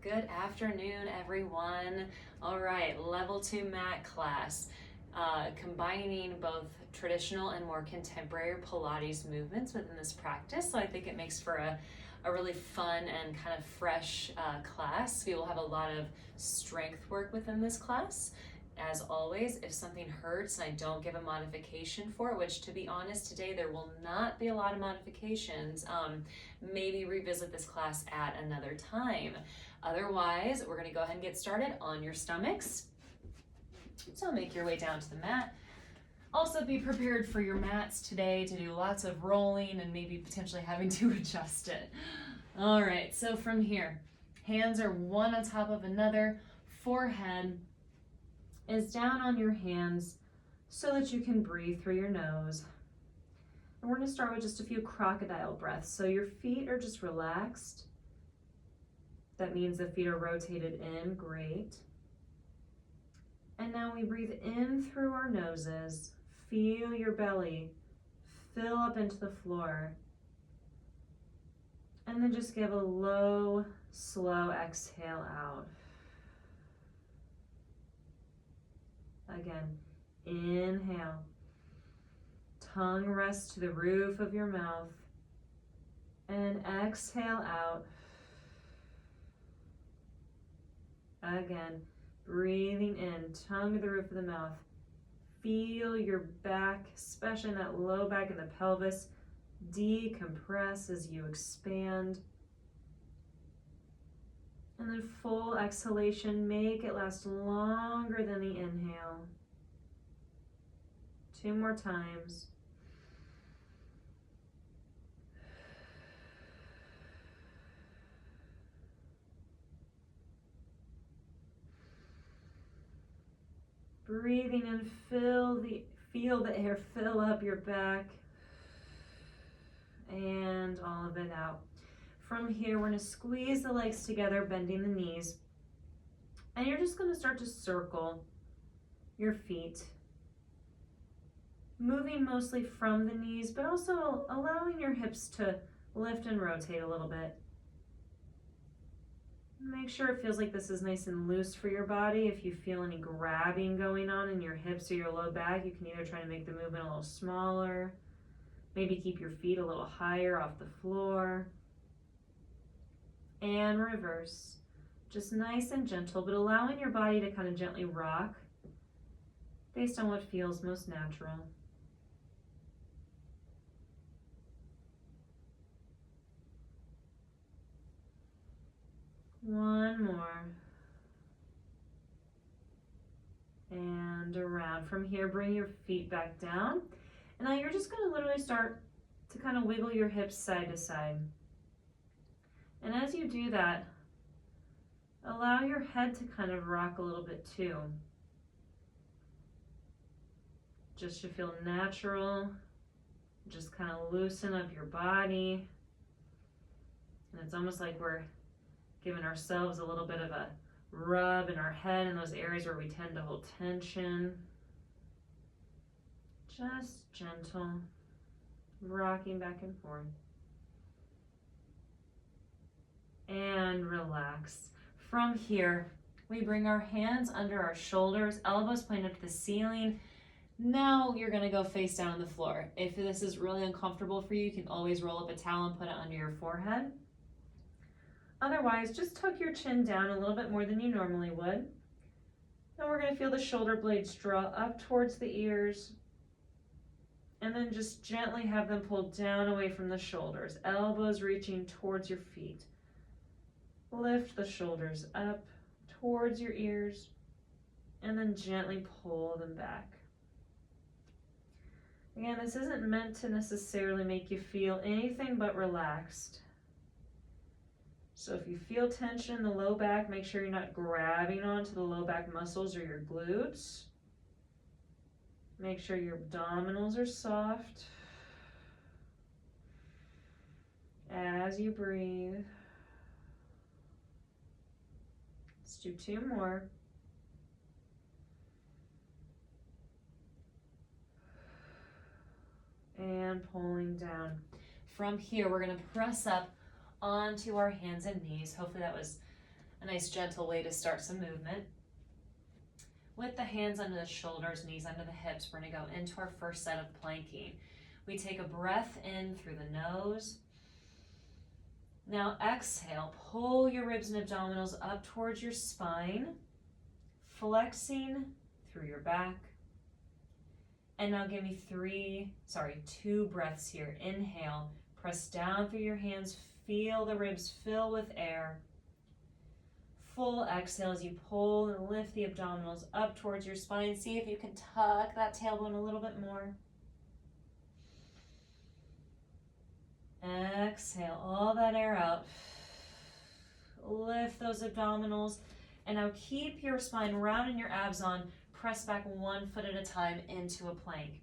Good afternoon, everyone. All right, level 2 mat class, combining both traditional and more contemporary Pilates movements within this practice. So I think it makes for a really fun and kind of fresh class. We will have a lot of strength work within this class. As always, if something hurts and I don't give a modification for it, which to be honest today there will not be a lot of modifications, maybe revisit this class at another time. Otherwise, we're going to go ahead and get started on your stomachs. So make your way down to the mat. Also be prepared for your mats today to do lots of rolling and maybe potentially having to adjust it. All right, so from here, hands are one on top of another, forehead is down on your hands so that you can breathe through your nose. And we're going to start with just a few crocodile breaths. So your feet are just relaxed. That means the feet are rotated in, great. And now we breathe in through our noses. Feel your belly fill up into the floor. And then just give a low, slow exhale out. Again, inhale. Tongue rests to the roof of your mouth. And exhale out. Again, breathing in, tongue to the roof of the mouth. Feel your back, especially in that low back and the pelvis, decompress as you expand. And then full exhalation, make it last longer than the inhale. 2 more times. Breathing in, feel the air fill up your back and all of it out. From here, we're going to squeeze the legs together, bending the knees. And you're just going to start to circle your feet, moving mostly from the knees, but also allowing your hips to lift and rotate a little bit. Make sure it feels like this is nice and loose for your body. If you feel any grabbing going on in your hips or your low back, you can either try to make the movement a little smaller, maybe keep your feet a little higher off the floor, and reverse. Just nice and gentle, but allowing your body to kind of gently rock based on what feels most natural. One more. And around. From here, bring your feet back down. And now you're just going to literally start to kind of wiggle your hips side to side. And as you do that, allow your head to kind of rock a little bit too. Just should feel natural. Just kind of loosen up your body. And it's almost like we're giving ourselves a little bit of a rub in our head in those areas where we tend to hold tension. Just gentle, rocking back and forth. And relax. From here, we bring our hands under our shoulders, elbows pointed up to the ceiling. Now you're going to go face down on the floor. If this is really uncomfortable for you, you can always roll up a towel and put it under your forehead. Otherwise, just tuck your chin down a little bit more than you normally would. Then we're going to feel the shoulder blades draw up towards the ears. And then just gently have them pulled down away from the shoulders. Elbows reaching towards your feet. Lift the shoulders up towards your ears. And then gently pull them back. Again, this isn't meant to necessarily make you feel anything but relaxed. So if you feel tension in the low back, make sure you're not grabbing onto the low back muscles or your glutes. Make sure your abdominals are soft. As you breathe. Let's do 2 more. And pulling down. From here, we're going to press up onto our hands and knees. Hopefully that was A nice gentle way to start some movement. With the hands under the shoulders, knees under the hips, we're going to go into our first set of planking. We take a breath in through the nose. Now exhale, pull your ribs and abdominals up towards your spine, flexing through your back. And now give me two breaths here. Inhale, press down through your hands, feel the ribs fill with air. Full exhale as you pull and lift the abdominals up towards your spine. See if you can tuck that tailbone a little bit more. Exhale all that air out. Lift those abdominals. And now keep your spine round and your abs on. Press back 1 foot at a time into a plank.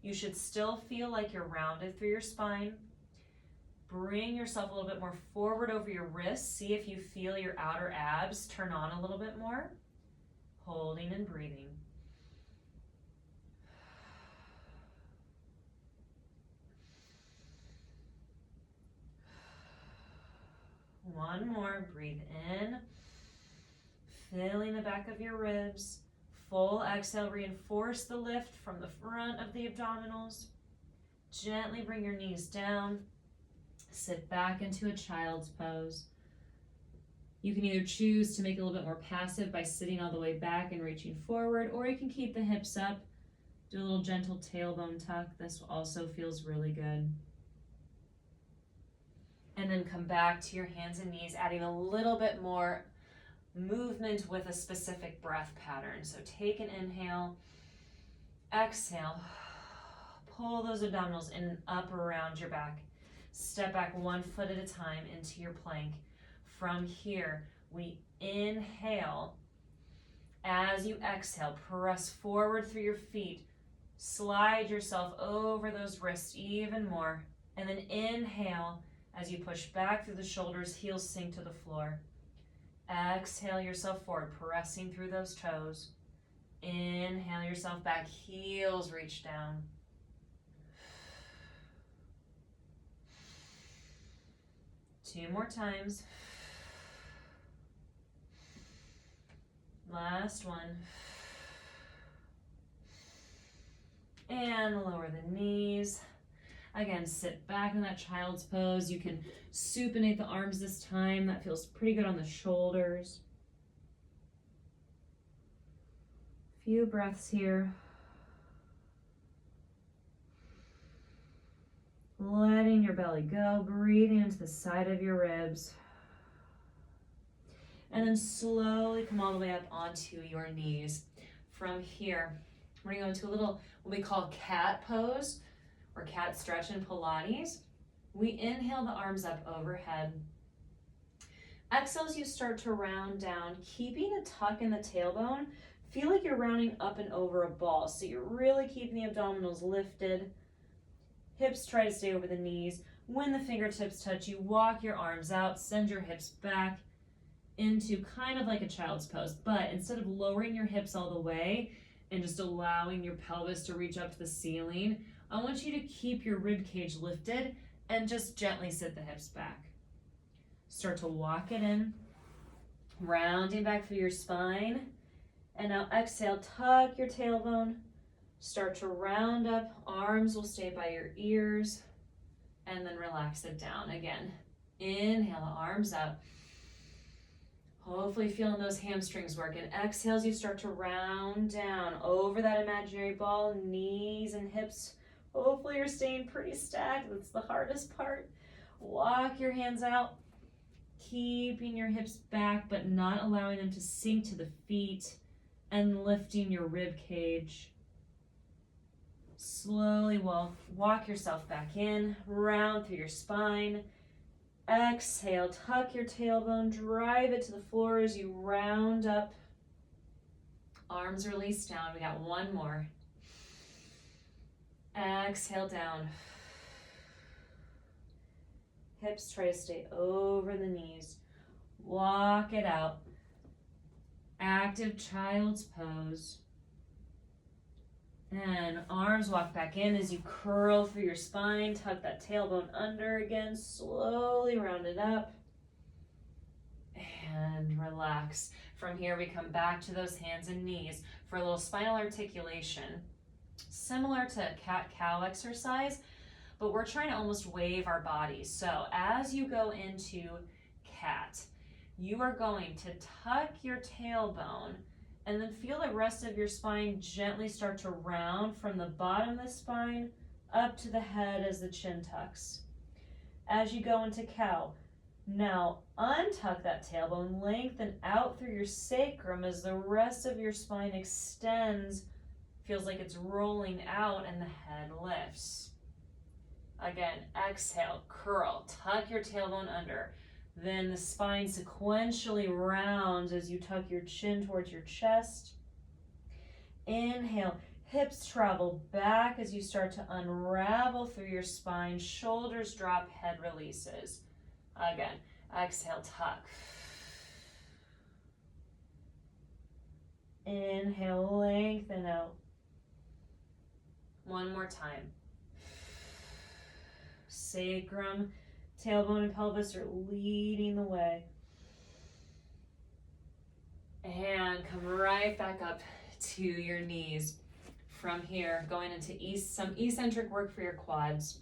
You should still feel like you're rounded through your spine. Bring yourself a little bit more forward over your wrists. See if you feel your outer abs turn on a little bit more. Holding and breathing. One more. Breathe in. Filling the back of your ribs. Full exhale, reinforce the lift from the front of the abdominals. Gently bring your knees down. Sit back into a child's pose. You can either choose to make it a little bit more passive by sitting all the way back and reaching forward, or you can keep the hips up. Do a little gentle tailbone tuck. This also feels really good. And then come back to your hands and knees, adding a little bit more movement with a specific breath pattern. So take an inhale, exhale, pull those abdominals in and up around your back. Step back 1 foot at a time into your plank. From here, we inhale. As you exhale, press forward through your feet. Slide yourself over those wrists even more. And then inhale as you push back through the shoulders, heels sink to the floor. Exhale yourself forward, pressing through those toes. Inhale yourself back, heels reach down. Two more times. Last one. And lower the knees. Again, sit back in that child's pose. You can supinate the arms this time. That feels pretty good on the shoulders. Few breaths here. Letting your belly go, breathing into the side of your ribs. And then slowly come all the way up onto your knees. From here, we're gonna go into a little, what we call cat pose, or cat stretch in Pilates. We inhale the arms up overhead. Exhale as you start to round down, keeping a tuck in the tailbone. Feel like you're rounding up and over a ball. So you're really keeping the abdominals lifted. Hips try to stay over the knees. When the fingertips touch, you walk your arms out, send your hips back into kind of like a child's pose. But instead of lowering your hips all the way and just allowing your pelvis to reach up to the ceiling, I want you to keep your rib cage lifted and just gently sit the hips back. Start to walk it in, rounding back through your spine. And now exhale, tuck your tailbone. Start to round up, arms will stay by your ears, and then relax it down again. Inhale, the arms up. Hopefully feeling those hamstrings work. And exhale as you start to round down over that imaginary ball, knees and hips. Hopefully you're staying pretty stacked. That's the hardest part. Walk your hands out, keeping your hips back, but not allowing them to sink to the feet, and lifting your rib cage. Slowly walk yourself back in, round through your spine. Exhale, tuck your tailbone, drive it to the floor as you round up. Arms release down. We got one more. Exhale down. Hips try to stay over the knees. Walk it out. Active child's pose. And arms walk back in as you curl through your spine. Tuck that tailbone under again. Slowly round it up. And relax. From here, we come back to those hands and knees for a little spinal articulation. Similar to a cat-cow exercise, but we're trying to almost wave our bodies. So as you go into cat, you are going to tuck your tailbone and then feel the rest of your spine gently start to round from the bottom of the spine up to the head as the chin tucks. As you go into cow, now untuck that tailbone, lengthen out through your sacrum as the rest of your spine extends, feels like it's rolling out and the head lifts. Again, exhale, curl, tuck your tailbone under. Then the spine sequentially rounds as you tuck your chin towards your chest. Inhale, hips travel back as you start to unravel through your spine. Shoulders drop, head releases. Again, exhale, tuck. Inhale, lengthen out. One more time. Sacrum, tailbone, and pelvis are leading the way. And come right back up to your knees. From here, going into some eccentric work for your quads.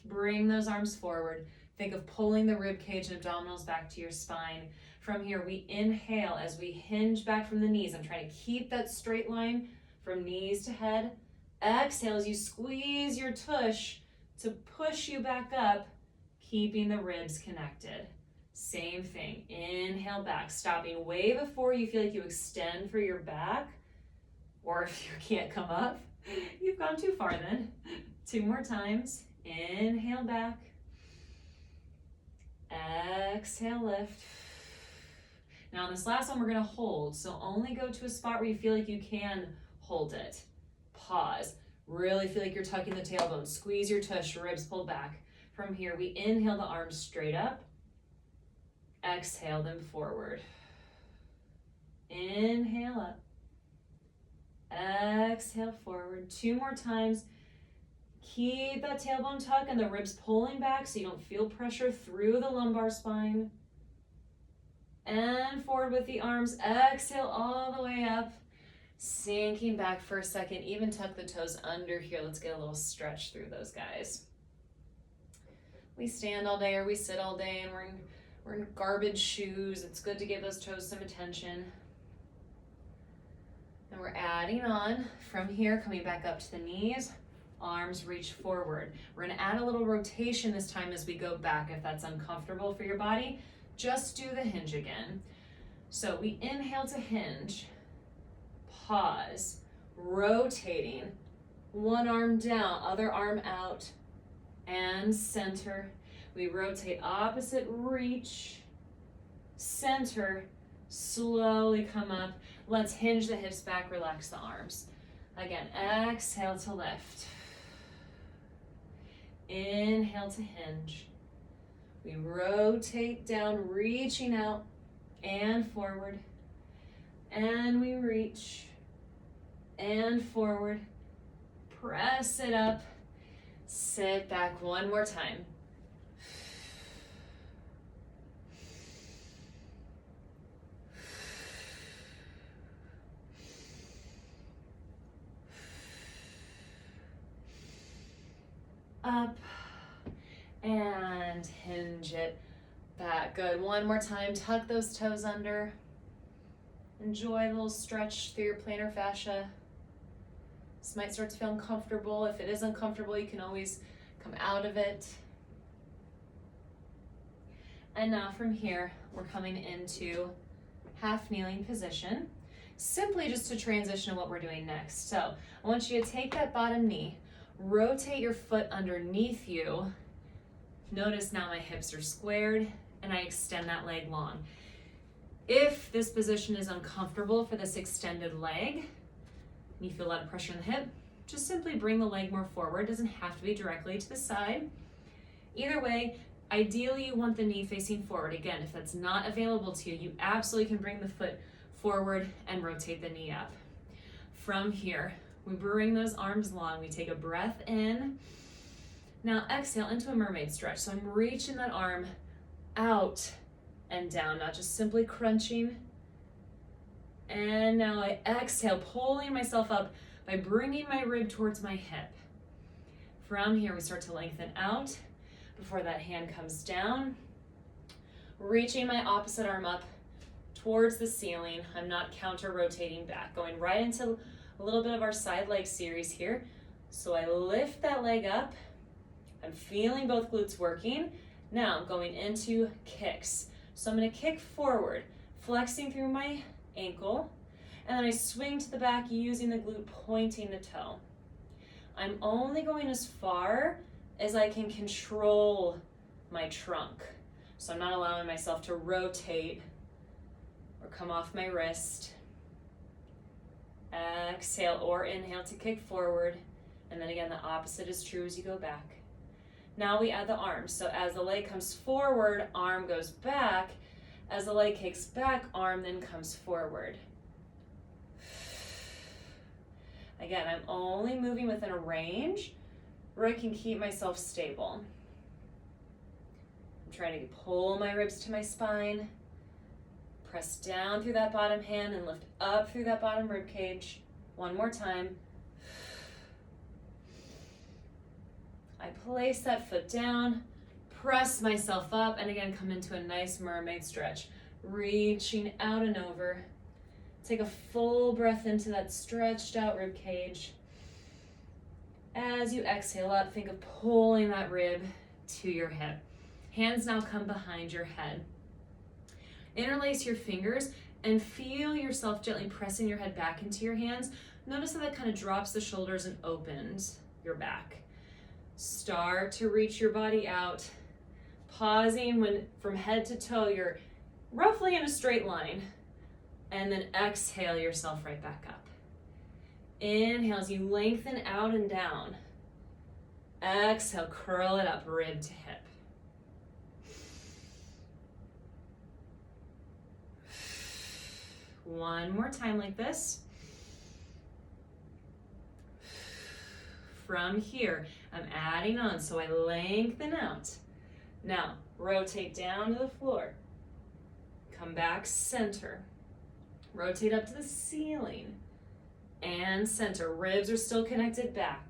Bring those arms forward. Think of pulling the rib cage and abdominals back to your spine. From here, we inhale as we hinge back from the knees. I'm trying to keep that straight line from knees to head. Exhale as you squeeze your tush to push you back up, keeping the ribs connected. Same thing. Inhale back, stopping way before you feel like you extend for your back. Or if you can't come up, you've gone too far then. 2 more times. Inhale back. Exhale, lift. Now on this last one, we're gonna hold. So only go to a spot where you feel like you can hold it. Pause. Really feel like you're tucking the tailbone. Squeeze your tush, ribs pulled back. From here, we inhale the arms straight up. Exhale them forward. Inhale up. Exhale forward. 2 more times. Keep that tailbone tuck and the ribs pulling back so you don't feel pressure through the lumbar spine. And forward with the arms. Exhale all the way up. Sinking back for a second. Even tuck the toes under here. Let's get a little stretch through those guys. We stand all day or we sit all day and we're in garbage shoes. It's good to give those toes some attention. And we're adding on from here, coming back up to the knees, arms reach forward. We're gonna add a little rotation this time as we go back. If that's uncomfortable for your body, just do the hinge again. So we inhale to hinge, pause, rotating, one arm down, other arm out, and center. We rotate opposite, reach, center, slowly come up. Let's hinge the hips back, relax the arms. Again, exhale to lift. Inhale to hinge. We rotate down, reaching out and forward. And we reach and forward. Press it up. Sit back one more time. Up and hinge it back. Good. One more time. Tuck those toes under. Enjoy a little stretch through your plantar fascia. This might start to feel uncomfortable. If it is uncomfortable, you can always come out of it. And now from here, we're coming into half kneeling position, simply just to transition to what we're doing next. So I want you to take that bottom knee, rotate your foot underneath you. Notice now my hips are squared and I extend that leg long. If this position is uncomfortable for this extended leg, and you feel a lot of pressure in the hip, just simply bring the leg more forward. It doesn't have to be directly to the side. Either way, ideally you want the knee facing forward. Again, if that's not available to you, you absolutely can bring the foot forward and rotate the knee up. From here, we bring those arms long. We take a breath in. Now exhale into a mermaid stretch. So I'm reaching that arm out and down, not just simply crunching. And now I exhale, pulling myself up by bringing my rib towards my hip. From here, we start to lengthen out before that hand comes down. Reaching my opposite arm up towards the ceiling. I'm not counter-rotating back. Going right into a little bit of our side leg series here. So I lift that leg up. I'm feeling both glutes working. Now I'm going into kicks. So I'm going to kick forward, flexing through my ankle, and then I swing to the back using the glute pointing the toe. I'm only going as far as I can control my trunk. So I'm not allowing myself to rotate or come off my wrist. Exhale or inhale to kick forward. And then again, the opposite is true as you go back. Now we add the arms. So as the leg comes forward, arm goes back. As the leg kicks back, arm then comes forward. Again, I'm only moving within a range where I can keep myself stable. I'm trying to pull my ribs to my spine, press down through that bottom hand and lift up through that bottom rib cage. One more time. I place that foot down, press myself up, and again, come into a nice mermaid stretch. Reaching out and over. Take a full breath into that stretched out rib cage. As you exhale up, think of pulling that rib to your hip. Hands now come behind your head. Interlace your fingers and feel yourself gently pressing your head back into your hands. Notice how that kind of drops the shoulders and opens your back. Start to reach your body out, pausing when from head to toe you're roughly in a straight line, and then exhale yourself right back up. Inhale as you lengthen out and down. Exhale, curl it up, rib to hip. One more time like this. From here, I'm adding on, so I lengthen out. Now, rotate down to the floor. Come back, center. Rotate up to the ceiling. And center. Ribs are still connected back.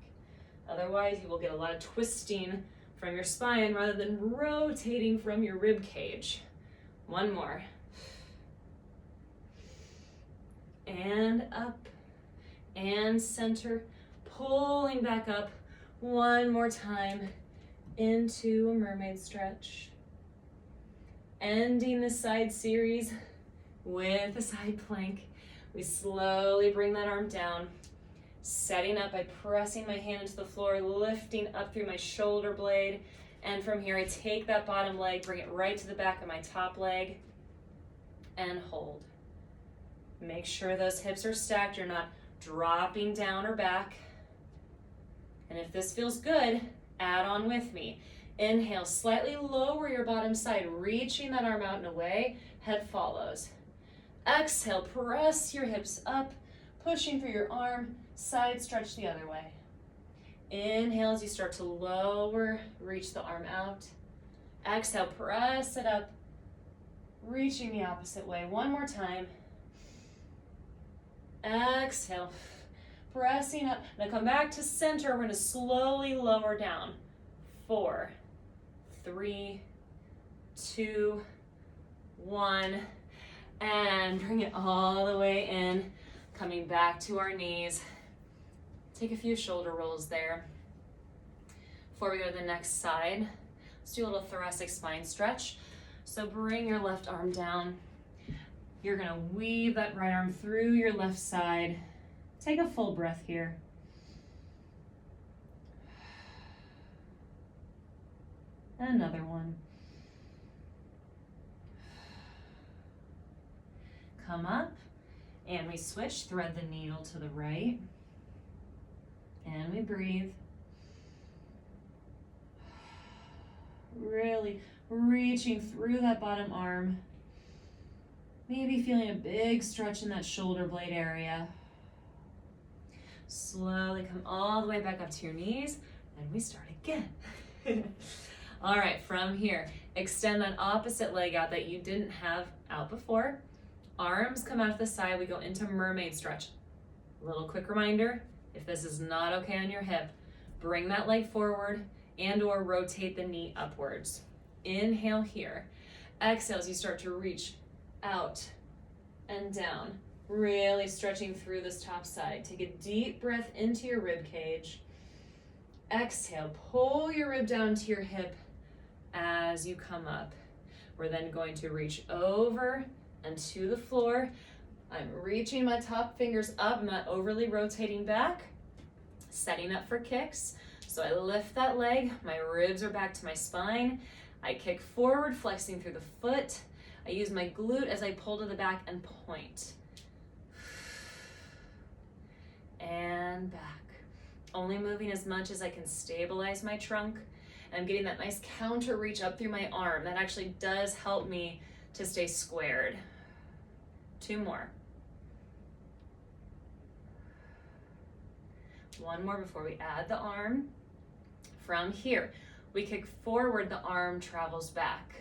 Otherwise, you will get a lot of twisting from your spine rather than rotating from your rib cage. One more. And up. And center. Pulling back up. One more time into a mermaid stretch. Ending the side series with a side plank. We slowly bring that arm down, setting up by pressing my hand into the floor, lifting up through my shoulder blade. And from here, I take that bottom leg, bring it right to the back of my top leg, and hold. Make sure those hips are stacked. You're not dropping down or back. And if this feels good, add on with me. Inhale, slightly lower your bottom side, reaching that arm out and away, head follows. Exhale, press your hips up, pushing through your arm, side stretch the other way. Inhale as you start to lower, reach the arm out. Exhale, press it up, reaching the opposite way. One more time. Exhale, pressing up. Now come back to center. We're going to slowly lower down. 4, 3, 2, 1. And bring it all the way in, coming back to our knees. Take a few shoulder rolls there. Before we go to the next side, let's do a little thoracic spine stretch. So bring your left arm down. You're gonna weave that right arm through your left side. Take a full breath here. Another one. Come up, and we switch, thread the needle to the right, and we breathe. Really reaching through that bottom arm, maybe feeling a big stretch in that shoulder blade area. Slowly come all the way back up to your knees, and we start again. All right, from here, extend that opposite leg out that you didn't have out before. Arms come out to the side. We go into mermaid stretch. A little quick reminder, if this is not okay on your hip, bring that leg forward and or rotate the knee upwards. Inhale here. Exhale as you start to reach out and down, really stretching through this top side. Take a deep breath into your rib cage. Exhale, pull your rib down to your hip as you come up. We're then going to reach over and to the floor. I'm reaching my top fingers up. I'm not overly rotating back. Setting up for kicks. So I lift that leg. My ribs are back to my spine. I kick forward, flexing through the foot. I use my glute as I pull to the back and point. And back. Only moving as much as I can stabilize my trunk. I'm getting that nice counter reach up through my arm. That actually does help me to stay squared. 2 more. 1 more before we add the arm. From here, we kick forward, the arm travels back.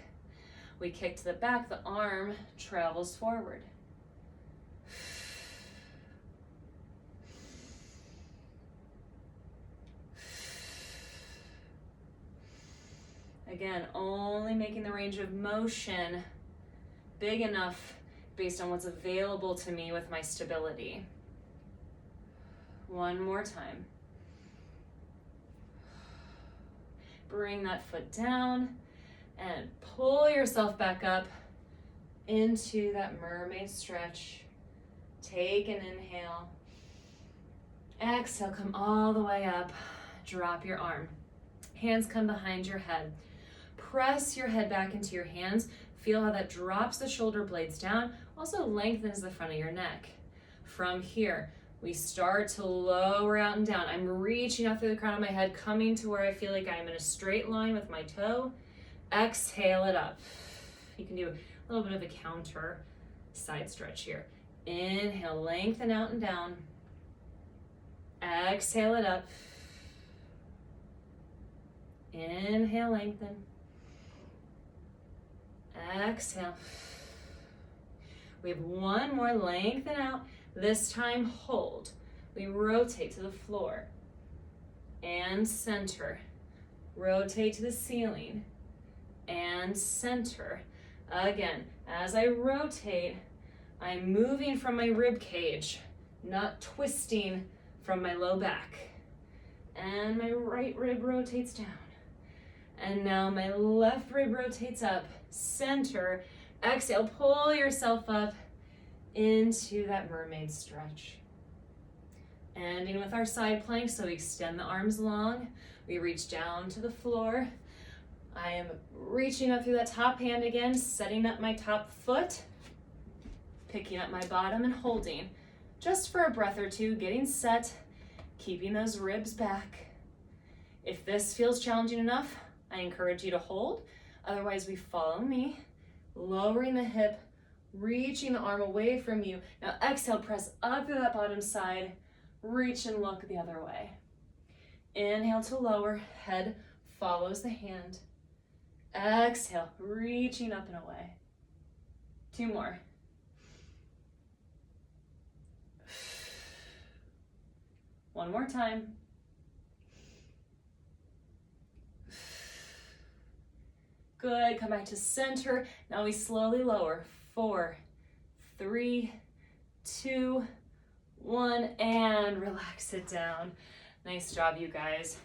We kick to the back, the arm travels forward. Again, only making the range of motion big enough based on what's available to me with my stability. 1 more time. Bring that foot down and pull yourself back up into that mermaid stretch. Take an inhale. Exhale, come all the way up. Drop your arm. Hands come behind your head. Press your head back into your hands. Feel how that drops the shoulder blades down. Also lengthens the front of your neck. From here, we start to lower out and down. I'm reaching out through the crown of my head, coming to where I feel like I'm in a straight line with my toe. Exhale it up. You can do a little bit of a counter side stretch here. Inhale, lengthen out and down. Exhale it up. Inhale, lengthen. Exhale. We have 1 more, lengthen out. This time, hold. We rotate to the floor and center. Rotate to the ceiling and center. Again, as I rotate, I'm moving from my rib cage, not twisting from my low back. And my right rib rotates down. And now my left rib rotates up, center. Exhale, pull yourself up into that mermaid stretch. Ending with our side plank, so we extend the arms long. We reach down to the floor. I am reaching up through that top hand again, setting up my top foot, picking up my bottom and holding. Just for a breath or two, getting set, keeping those ribs back. If this feels challenging enough, I encourage you to hold. Otherwise, we follow me, lowering the hip, reaching the arm away from you. Now exhale, press up through that bottom side, reach and look the other way. Inhale to lower, head follows the hand. Exhale, reaching up and away. 2 more. One more time. Good, come back to center. Now we slowly lower. 4, 3, 2, 1, and relax it down. Nice job, you guys.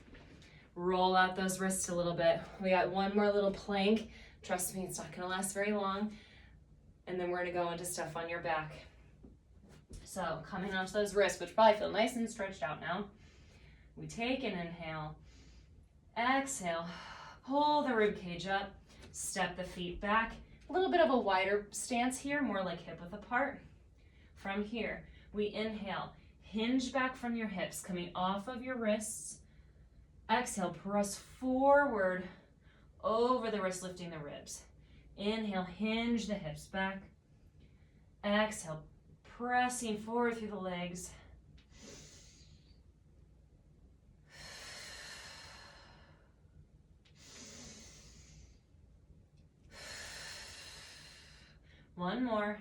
Roll out those wrists a little bit. We got 1 more little plank. Trust me, it's not gonna last very long. And then we're gonna go into stuff on your back. So coming onto those wrists, which probably feel nice and stretched out now. We take an inhale, exhale, pull the rib cage up, step the feet back. A little bit of a wider stance here, more like hip width apart. From here, we inhale, hinge back from your hips, coming off of your wrists. Exhale, press forward over the wrist, lifting the ribs. Inhale, hinge the hips back. Exhale, pressing forward through the legs. One more.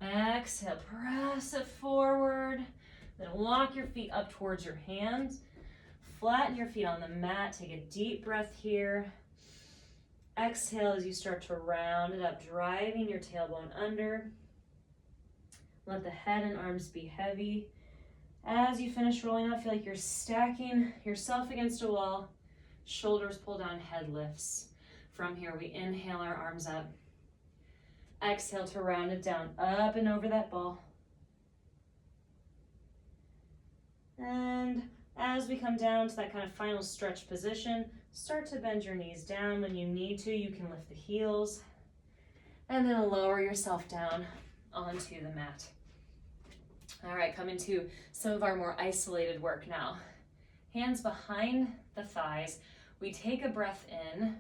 Exhale, press it forward. Then walk your feet up towards your hands. Flatten your feet on the mat. Take a deep breath here. Exhale as you start to round it up, driving your tailbone under. Let the head and arms be heavy. As you finish rolling up, feel like you're stacking yourself against a wall. Shoulders pull down, head lifts. From here, we inhale our arms up. Exhale to round it down, up and over that ball. And as we come down to that kind of final stretch position, start to bend your knees down. When you need to, you can lift the heels. And then lower yourself down onto the mat. All right, coming to some of our more isolated work now. Hands behind the thighs. We take a breath in.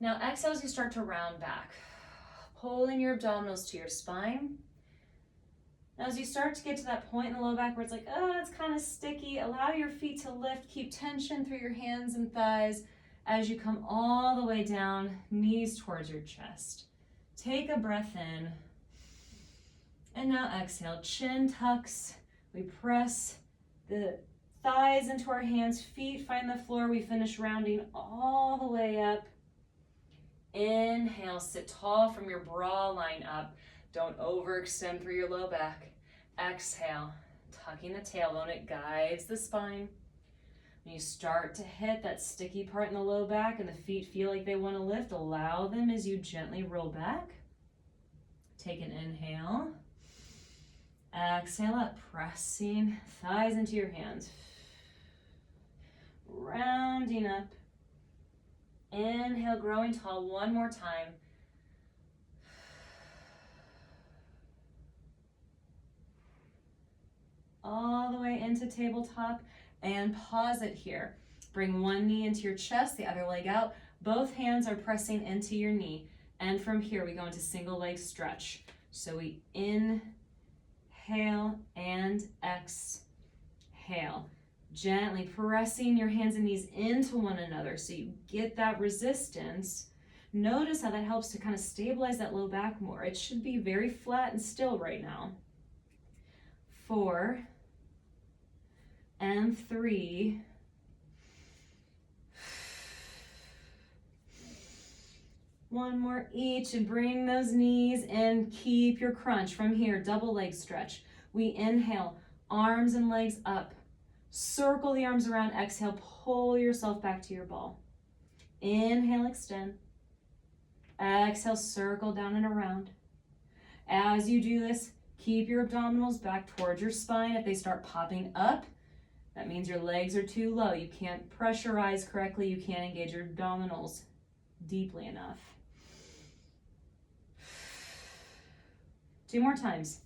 Now exhale as you start to round back. Pulling your abdominals to your spine. Now as you start to get to that point in the low back where it's like, oh, it's kind of sticky, allow your feet to lift. Keep tension through your hands and thighs as you come all the way down, knees towards your chest. Take a breath in. And now exhale, chin tucks. We press the thighs into our hands, feet find the floor. We finish rounding all the way up. Inhale, sit tall from your bra line up. Don't overextend through your low back. Exhale, tucking the tailbone, it guides the spine. When you start to hit that sticky part in the low back and the feet feel like they want to lift, allow them as you gently roll back. Take an inhale. Exhale up, pressing thighs into your hands. Rounding up. Inhale, growing tall one more time. All the way into tabletop and pause it here. Bring one knee into your chest, the other leg out. Both hands are pressing into your knee. And from here, we go into single leg stretch. So we inhale and exhale. Gently pressing your hands and knees into one another so you get that resistance. Notice how that helps to kind of stabilize that low back more. It should be very flat and still right now. 4 and 3. One more each and bring those knees and keep your crunch. From here, double leg stretch. We inhale, arms and legs up. Circle the arms around, exhale, pull yourself back to your ball. Inhale, extend. Exhale, circle down and around. As you do this, keep your abdominals back towards your spine. If they start popping up, that means your legs are too low. You can't pressurize correctly. You can't engage your abdominals deeply enough. 2 more times.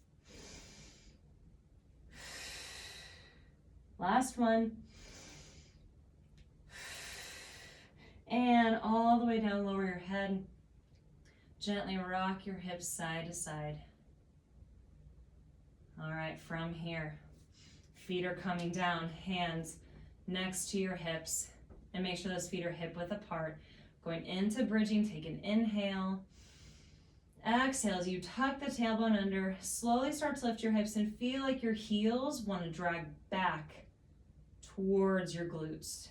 Last one. And all the way down, lower your head. Gently rock your hips side to side. All right, from here, feet are coming down, hands next to your hips, and make sure those feet are hip width apart. Going into bridging, take an inhale. Exhale as you tuck the tailbone under, slowly start to lift your hips and feel like your heels want to drag back towards your glutes.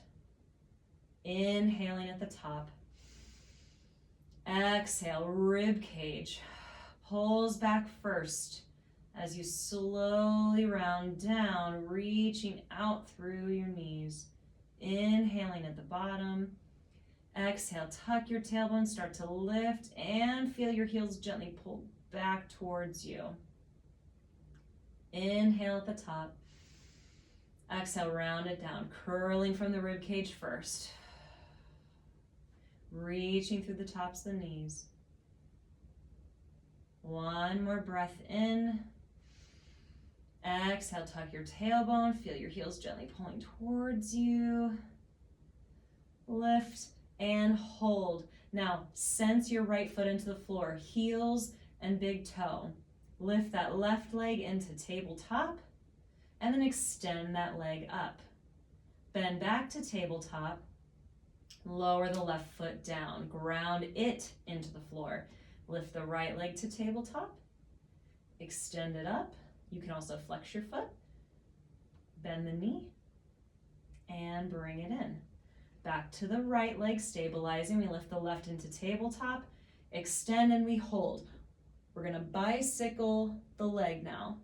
Inhaling at the top. Exhale, rib cage pulls back first as you slowly round down, reaching out through your knees. Inhaling at the bottom. Exhale, tuck your tailbone, start to lift and feel your heels gently pull back towards you. Inhale at the top. Exhale, round it down, curling from the rib cage first. Reaching through the tops of the knees. One more breath in. Exhale, tuck your tailbone, feel your heels gently pulling towards you. Lift and hold. Now, sense your right foot into the floor, heels and big toe. Lift that left leg into tabletop. And then extend that leg up. Bend back to tabletop. Lower the left foot down. Ground it into the floor. Lift the right leg to tabletop, extend it up. You can also flex your foot, bend the knee, and bring it in. Back to the right leg, stabilizing. We lift the left into tabletop, extend, and we hold. We're gonna bicycle the leg now.